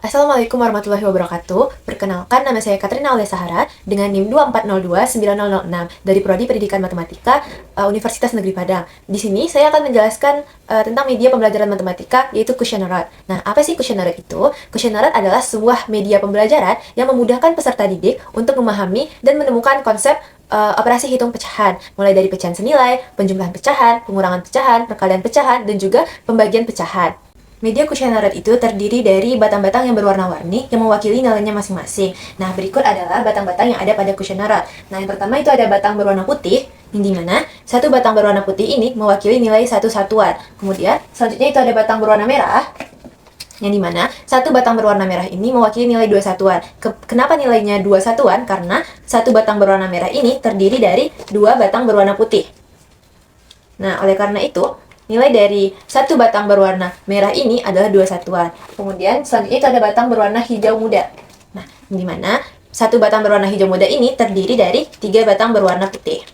Assalamualaikum warahmatullahi wabarakatuh. Perkenalkan, nama saya Katrina Aulia Sahara dengan NIM 24029006 dari Prodi Pendidikan Matematika Universitas Negeri Padang. Di sini saya akan menjelaskan tentang media pembelajaran matematika, yaitu Questionnaire. Nah, apa sih Questionnaire itu? Questionnaire adalah sebuah media pembelajaran yang memudahkan peserta didik untuk memahami dan menemukan konsep operasi hitung pecahan, mulai dari pecahan senilai, penjumlahan pecahan, pengurangan pecahan, perkalian pecahan, dan juga pembagian pecahan. Media Questionnaire itu terdiri dari batang-batang yang berwarna-warni yang mewakili nilainya masing-masing. Nah, berikut adalah batang-batang yang ada pada Questionnaire. Nah, yang pertama itu ada batang berwarna putih, yang dimana satu batang berwarna putih ini mewakili nilai satu satuan. Kemudian, selanjutnya itu ada batang berwarna merah, yang dimana satu batang berwarna merah ini mewakili nilai dua satuan. Kenapa nilainya dua satuan? Karena satu batang berwarna merah ini terdiri dari dua batang berwarna putih. Nah, oleh karena itu, nilai dari satu batang berwarna merah ini adalah dua satuan. Kemudian selanjutnya itu ada batang berwarna hijau muda. Nah, di mana satu batang berwarna hijau muda ini terdiri dari tiga batang berwarna putih.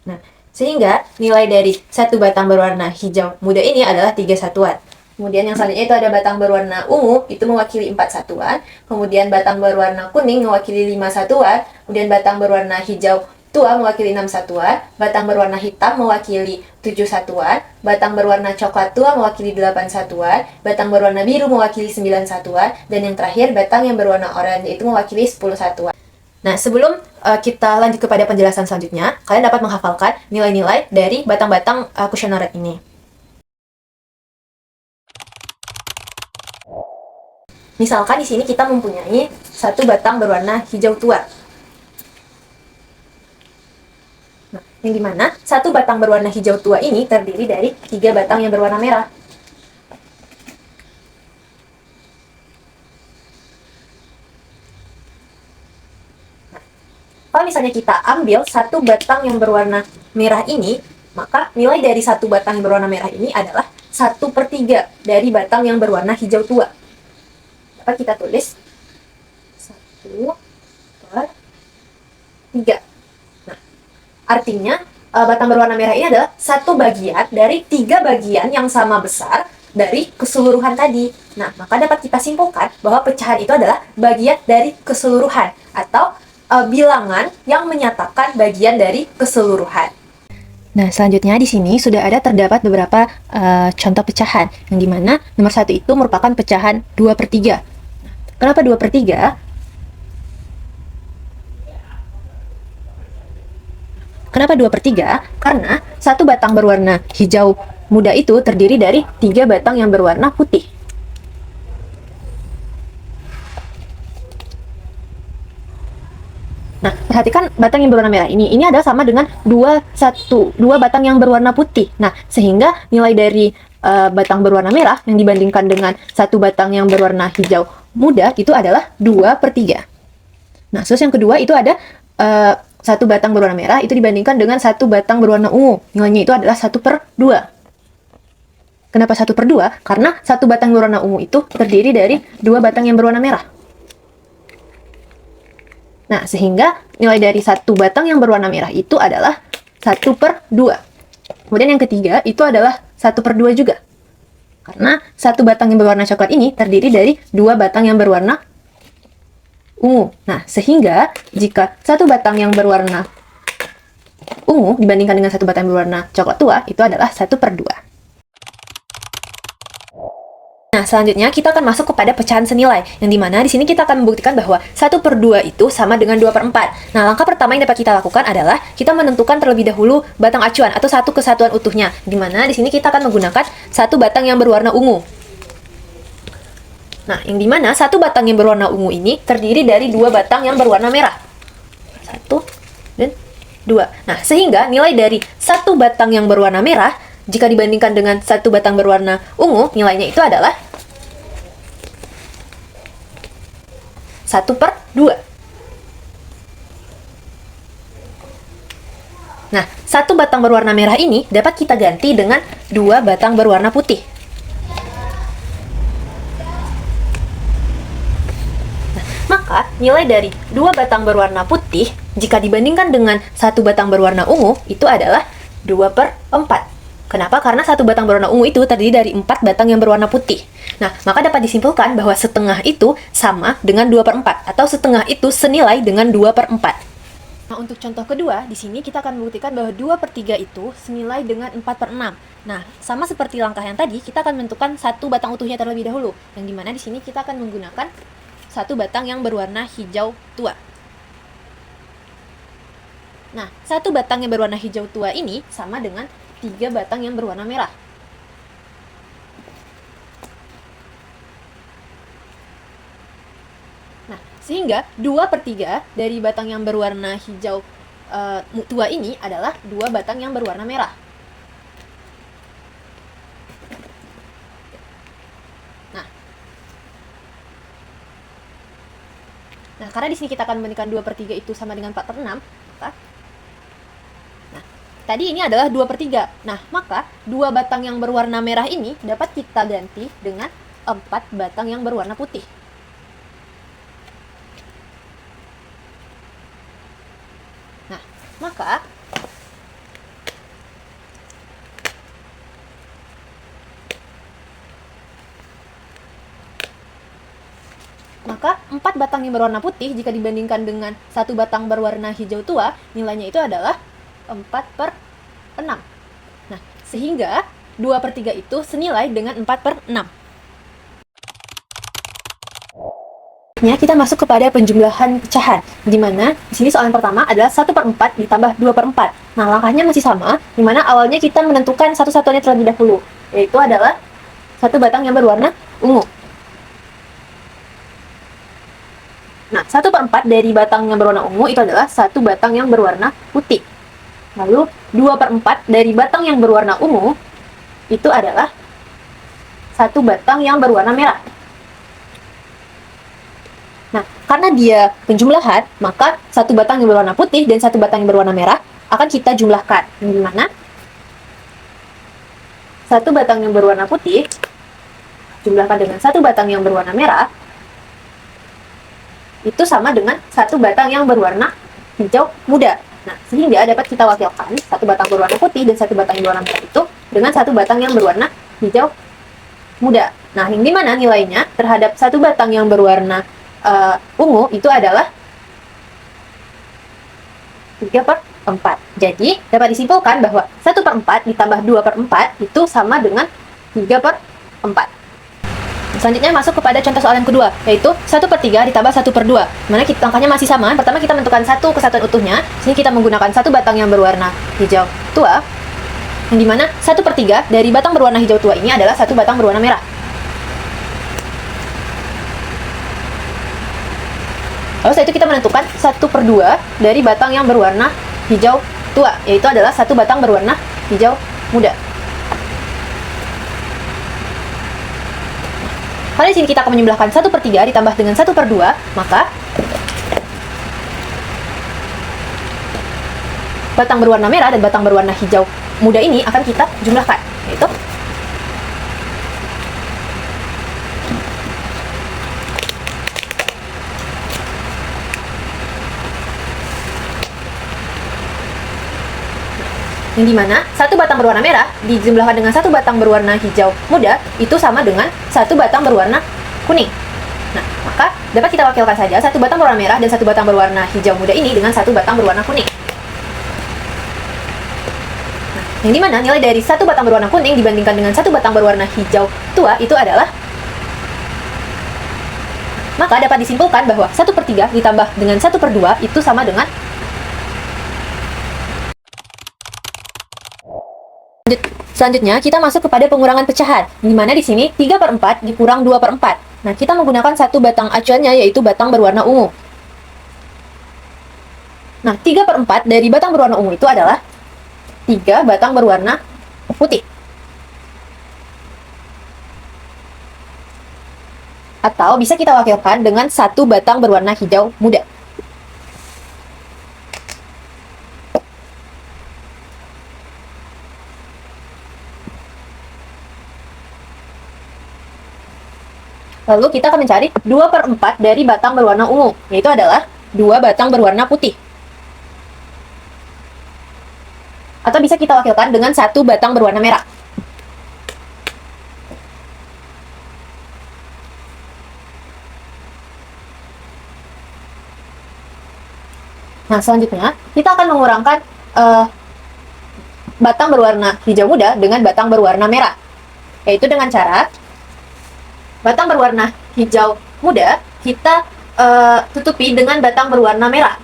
Nah, sehingga nilai dari satu batang berwarna hijau muda ini adalah tiga satuan. Kemudian yang selanjutnya itu ada batang berwarna ungu, itu mewakili 4 satuan. Kemudian batang berwarna kuning mewakili 5 satuan. Kemudian batang berwarna hijau tua mewakili 6 satuan. Batang berwarna hitam mewakili 7 satuan. Batang berwarna coklat tua mewakili 8 satuan. Batang berwarna biru mewakili 9 satuan. Dan yang terakhir, batang yang berwarna oranye itu mewakili 10 satuan. Nah, sebelum kita lanjut kepada penjelasan selanjutnya, kalian dapat menghafalkan nilai-nilai dari batang-batang Questionnaire ini. Misalkan di sini kita mempunyai satu batang berwarna hijau tua. Nah, yang dimana satu batang berwarna hijau tua ini terdiri dari tiga batang yang berwarna merah. Nah, kalau misalnya kita ambil satu batang yang berwarna merah ini, maka nilai dari satu batang yang berwarna merah ini adalah 1/3 dari batang yang berwarna hijau tua. Dapat kita tulis 1/3. Nah, artinya batang berwarna merah ini adalah satu bagian dari tiga bagian yang sama besar dari keseluruhan tadi. Nah, maka dapat kita simpulkan bahwa pecahan itu adalah bagian dari keseluruhan atau bilangan yang menyatakan bagian dari keseluruhan. Nah, selanjutnya di sini sudah terdapat beberapa contoh pecahan, yang dimana nomor 1 itu merupakan pecahan 2/3. Kenapa 2/3? Kenapa 2/3? Karena satu batang berwarna hijau muda itu terdiri dari tiga batang yang berwarna putih. Nah, perhatikan batang yang berwarna merah ini adalah sama dengan dua batang yang berwarna putih. Nah, sehingga nilai dari batang berwarna merah yang dibandingkan dengan satu batang yang berwarna hijau muda itu adalah 2/3. Nah, terus yang kedua itu ada satu batang berwarna merah itu dibandingkan dengan satu batang berwarna ungu. Nilainya itu adalah 1/2. Kenapa 1/2? Karena satu batang berwarna ungu itu terdiri dari dua batang yang berwarna merah. Nah, sehingga nilai dari satu batang yang berwarna merah itu adalah 1/2. Kemudian yang ketiga itu adalah 1/2 juga. Karena satu batang yang berwarna coklat ini terdiri dari dua batang yang berwarna ungu. Nah, sehingga jika satu batang yang berwarna ungu dibandingkan dengan satu batang yang berwarna coklat tua, itu adalah 1/2. Nah, selanjutnya kita akan masuk kepada pecahan senilai, yang dimana di sini kita akan membuktikan bahwa 1/2 itu sama dengan 2/4. Nah, langkah pertama yang dapat kita lakukan adalah kita menentukan terlebih dahulu batang acuan atau satu kesatuan utuhnya, dimana di sini kita akan menggunakan satu batang yang berwarna ungu. Nah, yang dimana satu batang yang berwarna ungu ini terdiri dari dua batang yang berwarna merah. 1 dan 2. Nah, sehingga nilai dari satu batang yang berwarna merah jika dibandingkan dengan satu batang berwarna ungu, nilainya itu adalah 1/2. Nah, satu batang berwarna merah ini dapat kita ganti dengan dua batang berwarna putih. Maka, nilai dari 2 batang berwarna putih, jika dibandingkan dengan 1 batang berwarna ungu, itu adalah 2/4. Kenapa? Karena 1 batang berwarna ungu itu terdiri dari 4 batang yang berwarna putih. Nah, maka dapat disimpulkan bahwa setengah itu sama dengan 2/4, atau setengah itu senilai dengan 2/4. Nah, untuk contoh kedua, di sini kita akan membuktikan bahwa 2/3 itu senilai dengan 4/6. Nah, sama seperti langkah yang tadi, kita akan menentukan 1 batang utuhnya terlebih dahulu, yang dimana di sini kita akan menggunakan 1 batang yang berwarna hijau tua. Nah, 1 batang yang berwarna hijau tua ini sama dengan 3 batang yang berwarna merah. Nah, sehingga 2/3 dari batang yang berwarna hijau tua ini adalah 2 batang yang berwarna merah. Nah, karena di sini kita akan membandingkan 2/3 itu sama dengan 4/6, maka tadi ini adalah 2/3. Nah, maka 2 batang yang berwarna merah ini dapat kita ganti dengan 4 batang yang berwarna putih. Nah, maka Maka 4 batang yang berwarna putih jika dibandingkan dengan 1 batang berwarna hijau tua, nilainya itu adalah 4/6. Nah, sehingga 2/3 itu senilai dengan 4/6. Kita masuk kepada penjumlahan pecahan, di mana di sini soalan pertama adalah 1/4 ditambah 2/4. Nah, langkahnya masih sama, di mana awalnya kita menentukan satu-satuannya terlebih dahulu, yaitu adalah 1 batang yang berwarna ungu. Nah, 1/4 dari batang yang berwarna ungu itu adalah 1 batang yang berwarna putih. Lalu, 2/4 dari batang yang berwarna ungu itu adalah 1 batang yang berwarna merah. Nah, karena dia penjumlahan, maka 1 batang yang berwarna putih dan 1 batang yang berwarna merah akan kita jumlahkan. Di mana 1 batang yang berwarna putih jumlahkan dengan 1 batang yang berwarna merah itu sama dengan 1 batang yang berwarna hijau muda. Nah, sehingga dapat kita wakilkan 1 batang berwarna putih dan 1 batang yang berwarna merah itu dengan 1 batang yang berwarna hijau muda. Nah, yang dimana nilainya terhadap 1 batang yang berwarna ungu itu adalah 3/4. Jadi, dapat disimpulkan bahwa 1/4 ditambah 2/4 itu sama dengan 3/4. Selanjutnya masuk kepada contoh soalan kedua, yaitu 1/3 ditambah 1/2. Mana angkanya masih sama. Pertama kita menentukan 1 kesatuan utuhnya. Sini kita menggunakan 1 batang yang berwarna hijau tua, yang dimana 1/3 dari batang berwarna hijau tua ini adalah 1 batang berwarna merah. Lalu setelah itu kita menentukan 1/2 dari batang yang berwarna hijau tua, yaitu adalah 1 batang berwarna hijau muda. Karena di sini kita akan menjumlahkan 1/3 ditambah dengan 1/2, maka batang berwarna merah dan batang berwarna hijau muda ini akan kita jumlahkan, yaitu yang dimana 1 batang berwarna merah dijumlahkan dengan 1 batang berwarna hijau muda itu sama dengan 1 batang berwarna kuning. Nah, maka dapat kita wakilkan saja 1 batang berwarna merah dan 1 batang berwarna hijau muda ini dengan 1 batang berwarna kuning. Nah, yang dimana nilai dari 1 batang berwarna kuning dibandingkan dengan 1 batang berwarna hijau tua itu adalah, maka dapat disimpulkan bahwa 1/3 ditambah dengan 1/2 itu sama dengan Selanjutnya, kita masuk kepada pengurangan pecahan, di mana di sini 3/4 dikurang 2/4. Nah, kita menggunakan 1 batang acuannya, yaitu batang berwarna ungu. Nah, 3/4 dari batang berwarna ungu itu adalah 3 batang berwarna putih. Atau bisa kita wakilkan dengan 1 batang berwarna hijau muda. Lalu kita akan mencari 2/4 dari batang berwarna ungu, yaitu adalah 2 batang berwarna putih. Atau bisa kita wakilkan dengan 1 batang berwarna merah. Nah, selanjutnya kita akan mengurangkan batang berwarna hijau muda dengan batang berwarna merah, yaitu dengan cara batang berwarna hijau muda kita tutupi dengan batang berwarna merah.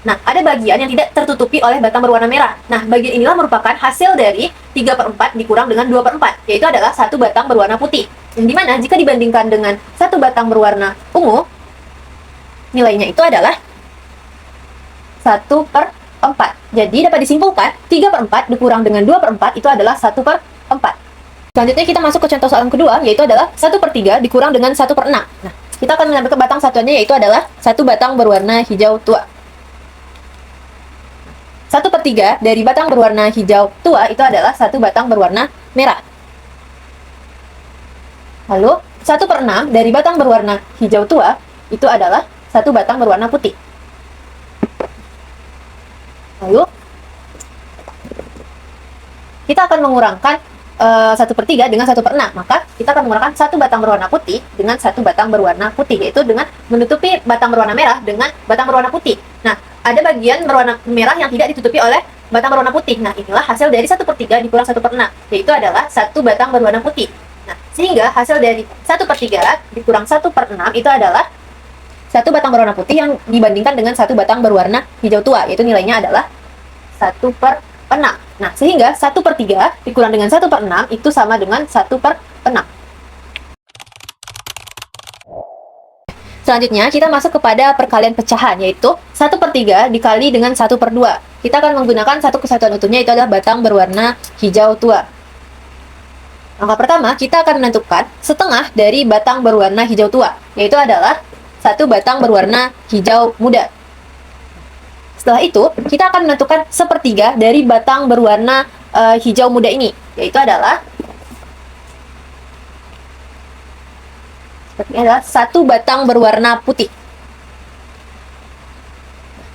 Nah, ada bagian yang tidak tertutupi oleh batang berwarna merah. Nah, bagian inilah merupakan hasil dari 3/4 dikurang dengan 2/4, yaitu adalah 1 batang berwarna putih. Yang dimana jika dibandingkan dengan 1 batang berwarna ungu, nilainya itu adalah 1/4. Jadi dapat disimpulkan 3/4 dikurang dengan 2/4 itu adalah 1/4. Selanjutnya kita masuk ke contoh soalan kedua, yaitu adalah 1/3 dikurang dengan 1/6. Nah, kita akan mengambil batang satuannya, yaitu adalah 1 batang berwarna hijau tua. 1/3 dari batang berwarna hijau tua itu adalah 1 batang berwarna merah. Lalu 1/6 dari batang berwarna hijau tua itu adalah 1 batang berwarna putih. Lalu kita akan mengurangkan 1/3 dengan 1/6, maka kita akan mengurangkan 1 batang berwarna putih dengan 1 batang berwarna putih, yaitu dengan menutupi batang berwarna merah dengan batang berwarna putih. Nah, ada bagian berwarna merah yang tidak ditutupi oleh batang berwarna putih. Nah, inilah hasil dari 1/3 dikurang 1/6, yaitu adalah 1 batang berwarna putih. Nah, sehingga hasil dari 1/3 dikurang 1/6 itu adalah 1 batang berwarna putih yang dibandingkan dengan 1 batang berwarna hijau tua, yaitu nilainya adalah 1/6. Nah, sehingga 1/3 dikurang dengan 1/6 itu sama dengan 1/6. Selanjutnya, kita masuk kepada perkalian pecahan, yaitu 1/3 dikali dengan 1/2. Kita akan menggunakan satu kesatuan utuhnya, itu adalah batang berwarna hijau tua. Langkah pertama, kita akan menentukan setengah dari batang berwarna hijau tua, yaitu adalah 1 batang berwarna hijau muda. Setelah itu, kita akan menentukan 1/3 dari batang berwarna hijau muda ini, yaitu adalah adalah 1 batang berwarna putih.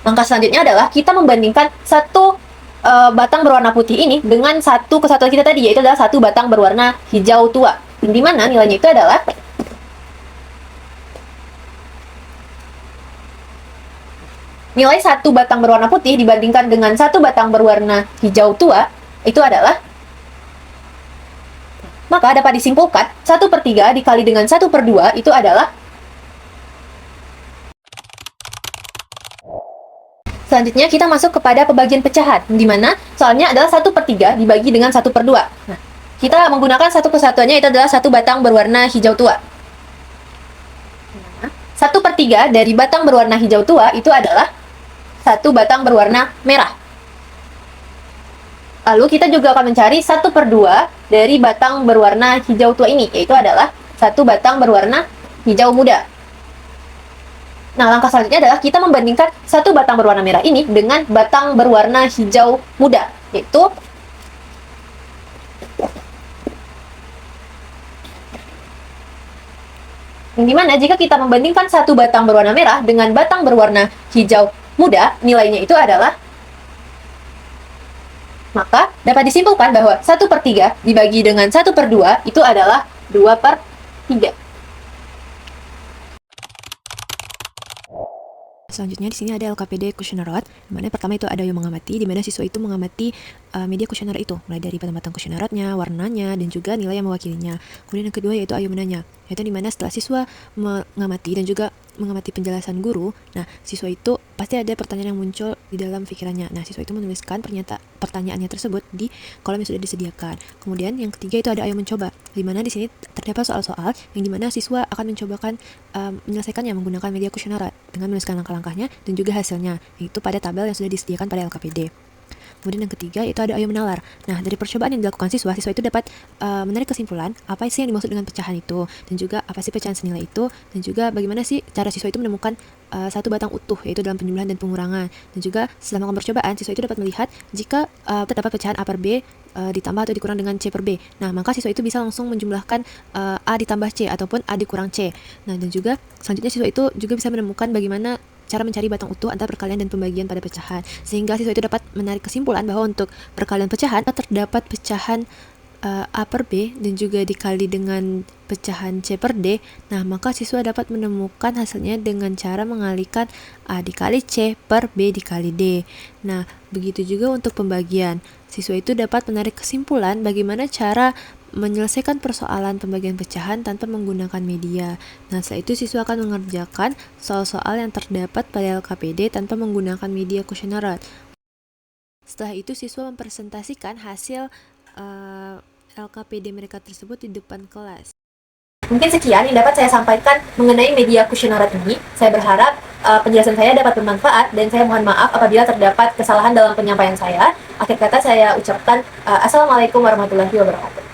Langkah selanjutnya adalah kita membandingkan 1 batang berwarna putih ini dengan 1 kesatuan kita tadi, yaitu adalah 1 batang berwarna hijau tua. Di mana nilainya itu adalah nilai 1 batang berwarna putih dibandingkan dengan 1 batang berwarna hijau tua itu adalah, maka dapat disimpulkan 1/3 dikali dengan 1/2 itu adalah. Selanjutnya kita masuk kepada pembagian pecahan, di mana soalnya adalah 1/3 dibagi dengan 1/2. Nah, kita menggunakan satu kesatuannya, itu adalah 1 batang berwarna hijau tua. 1/3 dari batang berwarna hijau tua itu adalah 1 batang berwarna merah. Lalu kita juga akan mencari 1/2 dari batang berwarna hijau tua ini, yaitu adalah 1 batang berwarna hijau muda. Nah, langkah selanjutnya adalah kita membandingkan 1 batang berwarna merah ini dengan batang berwarna hijau muda, yaitu yang dimana jika kita membandingkan 1 batang berwarna merah dengan batang berwarna hijau muda, nilainya itu adalah, maka dapat disimpulkan bahwa 1/3 dibagi dengan 1/2 itu adalah 2/3. Selanjutnya di sini ada LKPD kuesioner, di mana pertama itu ada yang mengamati, di mana siswa itu mengamati media kuesioner itu, mulai dari penampatan kuesionernya, warnanya, dan juga nilai yang mewakilinya. Kemudian yang kedua yaitu ayo menanya, yaitu di mana setelah siswa mengamati dan juga mengamati penjelasan guru, nah siswa itu pasti ada pertanyaan yang muncul di dalam pikirannya. Nah, siswa itu menuliskan pertanyaannya tersebut di kolom yang sudah disediakan. Kemudian yang ketiga itu ada ayo mencoba, di mana di sini terdapat soal-soal yang dimana siswa akan mencobakan menyelesaikannya menggunakan media kuesioner dengan menuliskan langkah-langkahnya dan juga hasilnya, yaitu pada tabel yang sudah disediakan pada LKPD. Kemudian yang ketiga yaitu ada ayo menalar. Nah, dari percobaan yang dilakukan siswa itu dapat menarik kesimpulan apa sih yang dimaksud dengan pecahan itu, dan juga apa sih pecahan senilai itu, dan juga bagaimana sih cara siswa itu menemukan satu batang utuh yaitu dalam penjumlahan dan pengurangan. Dan juga setelah melakukan percobaan, siswa itu dapat melihat jika terdapat pecahan A per B ditambah atau dikurang dengan C per B. Nah, maka siswa itu bisa langsung menjumlahkan A ditambah C ataupun A dikurang C. Nah, dan juga selanjutnya siswa itu juga bisa menemukan bagaimana cara mencari batang utuh antara perkalian dan pembagian pada pecahan, sehingga siswa itu dapat menarik kesimpulan bahwa untuk perkalian pecahan terdapat pecahan A per B dan juga dikali dengan pecahan C per D. Nah, maka siswa dapat menemukan hasilnya dengan cara mengalihkan A dikali C per B dikali D. Nah, begitu juga untuk pembagian. Siswa itu dapat menarik kesimpulan bagaimana cara menyelesaikan persoalan pembagian pecahan tanpa menggunakan media. Nah, setelah itu siswa akan mengerjakan soal-soal yang terdapat pada LKPD tanpa menggunakan media kuesionerat. Setelah itu siswa mempresentasikan hasil LKPD mereka tersebut di depan kelas. Mungkin sekian yang dapat saya sampaikan mengenai media kuesionerat ini. Saya berharap penjelasan saya dapat bermanfaat dan saya mohon maaf apabila terdapat kesalahan dalam penyampaian saya. Akhir kata saya ucapkan Assalamualaikum warahmatullahi wabarakatuh.